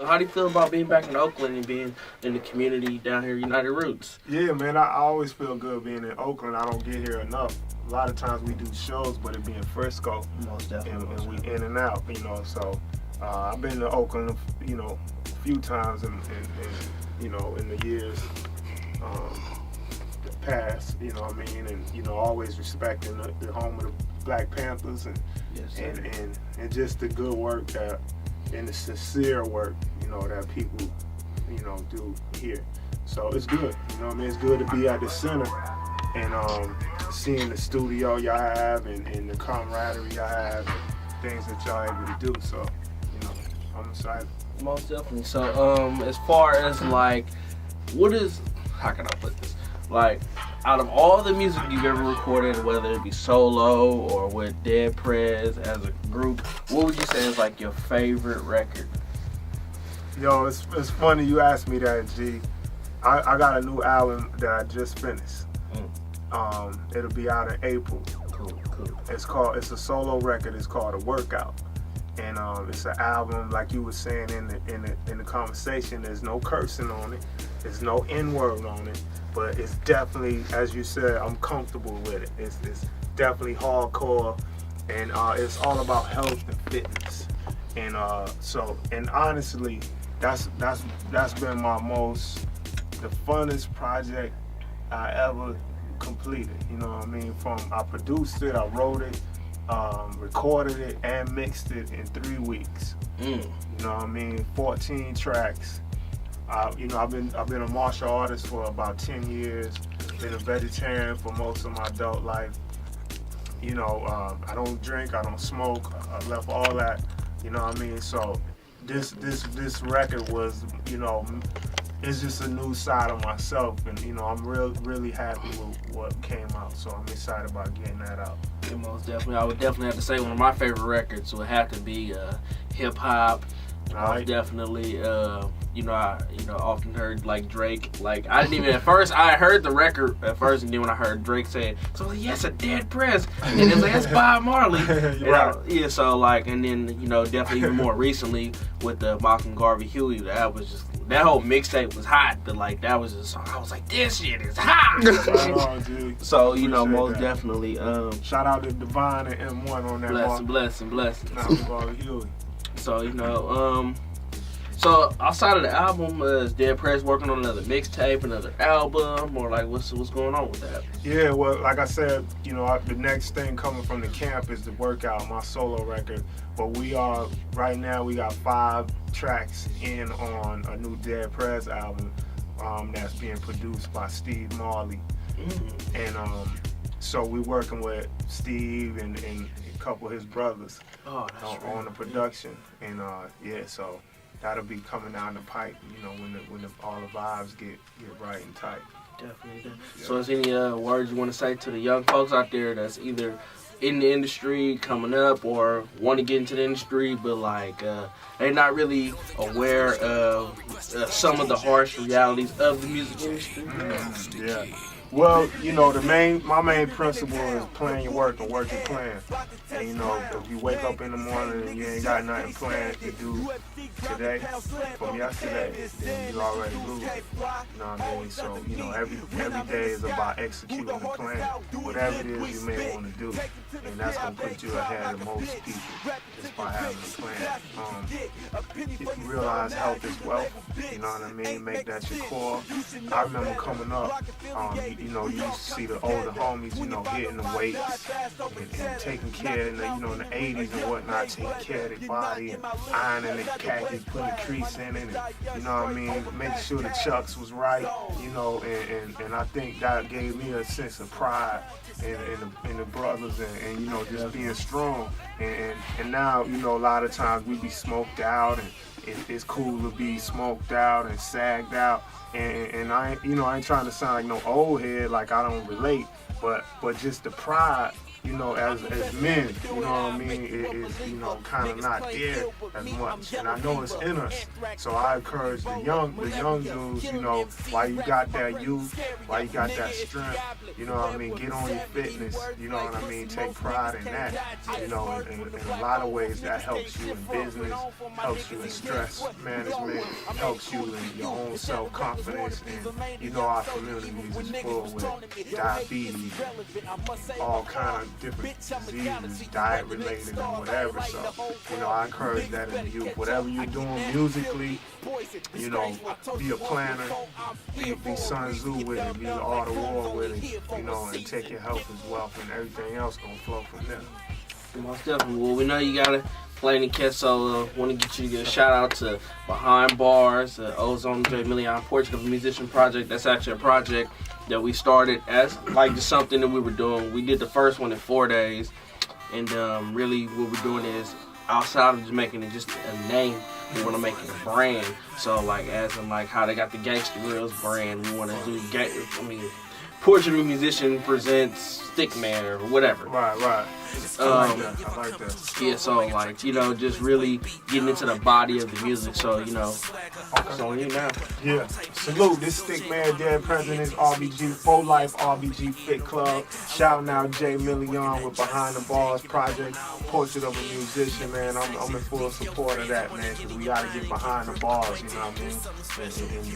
How do you feel about being back in Oakland and being in the community down here, United Roots? Yeah, man, I always feel good being in Oakland. I don't get here enough. A lot of times we do shows, but it be in Frisco. Most definitely. And we in and out, so I've been to Oakland, a few times in the years past, and, always respecting the home of the Black Panthers and just the good work and the sincere work, that people, do here. So it's good, it's good to be at the center and seeing the studio y'all have and the camaraderie y'all have and things that y'all able to do. So, I'm excited. Most definitely. So, as far as like, how can I put this? Like, out of all the music you've ever recorded, whether it be solo or with Dead Prez as a group, what would you say is like your favorite record? Yo, it's funny you asked me that, G. I got a new album that I just finished. It'll be out in April. Cool. It's a solo record. It's called A Workout, and it's an album like you were saying in the conversation. There's no cursing on it. There's no N-word on it, but it's definitely, as you said, I'm comfortable with it. It's definitely hardcore, and it's all about health and fitness. And and honestly, that's been the funnest project I ever completed. I produced it, I wrote it, recorded it, and mixed it in 3 weeks. 14 tracks. I've been a martial artist for about 10 years. Been a vegetarian for most of my adult life. I don't drink, I don't smoke. I left all that. So this record was, it's just a new side of myself, and I'm really happy with what came out. So I'm excited about getting that out. Yeah, most definitely. I would definitely have to say one of my favorite records would have to be hip hop. Right. Definitely. I often heard like Drake. Like I didn't even at first. I heard the record at first, and then when I heard Drake say it, so like, yes, a Dead Prez, and it was like that's Bob Marley. Right. So like, and then definitely even more recently with the Malcolm Garvey Huey, that was just. That whole mixtape was hot, but like that was just, I was like, this shit is hot. Right on, G. So most that. definitely. Shout out to Divine and M1 on that. Blessing. Huey. So so outside of the album, is Dead Prez working on another mixtape, another album, or like what's going on with that? Yeah, well, like I said, the next thing coming from the camp is the Workout, my solo record. But right now we got 5 tracks in on a new Dead Prez album that's being produced by Steve Marley. And so we're working with Steve and a couple of his brothers on the production. And so that'll be coming down the pipe, when all the vibes get right and tight. Definitely. Yeah. So is any words you want to say to the young folks out there that's either in the industry coming up or want to get into the industry, but like they're not really aware of some of the harsh realities of the music industry? Yeah. Well, my main principle is plan your work and work your plan. And if you wake up in the morning and you ain't got nothing planned to do today from yesterday, then you already lose. So, every day is about executing the plan, whatever it is you may want to do. And that's going to put you ahead of most people just by having a plan. Realize health is wealth, Make that your core. I remember coming up, you see the older homies, hitting the weights and taking care in the 80s and whatnot, taking care of their body and ironing their khakis, putting a crease in it, and, making sure the chucks was right, and I think that gave me a sense of pride in the brothers and just being strong. And now, a lot of times we be smoked out, and it's cool to be smoked out and sagged out. And I ain't trying to sound like no old head, like I don't relate, but just the pride you know, as men, you know what I mean, it is, you know, kind of not there as much. And I know it's in us. So I encourage the young dudes, you know, while you got that youth, while you got that strength, you know what I mean, get on your fitness, you know what I mean, take pride in that, you know, in a lot of ways that helps you in business, helps you in stress management, helps you in your own self-confidence, and you know our community is full with diabetes, all kind of different diseases, diet related and whatever. So, you know, I encourage that in the youth. Whatever you're doing musically, you know, be a planner, be Sun Tzu with it, be the art of war with it, you know, and take your health as wealth, and everything else gonna flow from there. Most definitely. Well, we know you gotta play any cat solo. Want to get you to give a shout out to Behind Bars, Ozone J Million Portrait of a Musician project. That's actually a project that we started as like just something that we were doing. We did the first one in 4 days, and really what we're doing is outside of just making it just a name, we want to make it a brand. So like as in like how they got the Gangsta Grills brand, we want to do Portrait of a Musician presents Stic.man or whatever. Right. I like that. Yeah, so like, you know, just really getting into the body of the music. So, you know, it's on you now. Yeah. Salute. This Stic.man, dead presidents, RBG, For Life, RBG Fit Club. Shouting out J Million with Behind the Bars project, Portrait of a Musician, man. I'm in full support of that, man, because we got to get behind the bars, you know what I mean?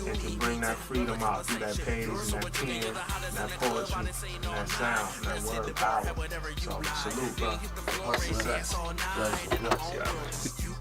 And to bring that freedom out through that page and that pen, and that poetry, and that sound, and that word power. So, salute, bro. What's success? Bless you. Yeah, man.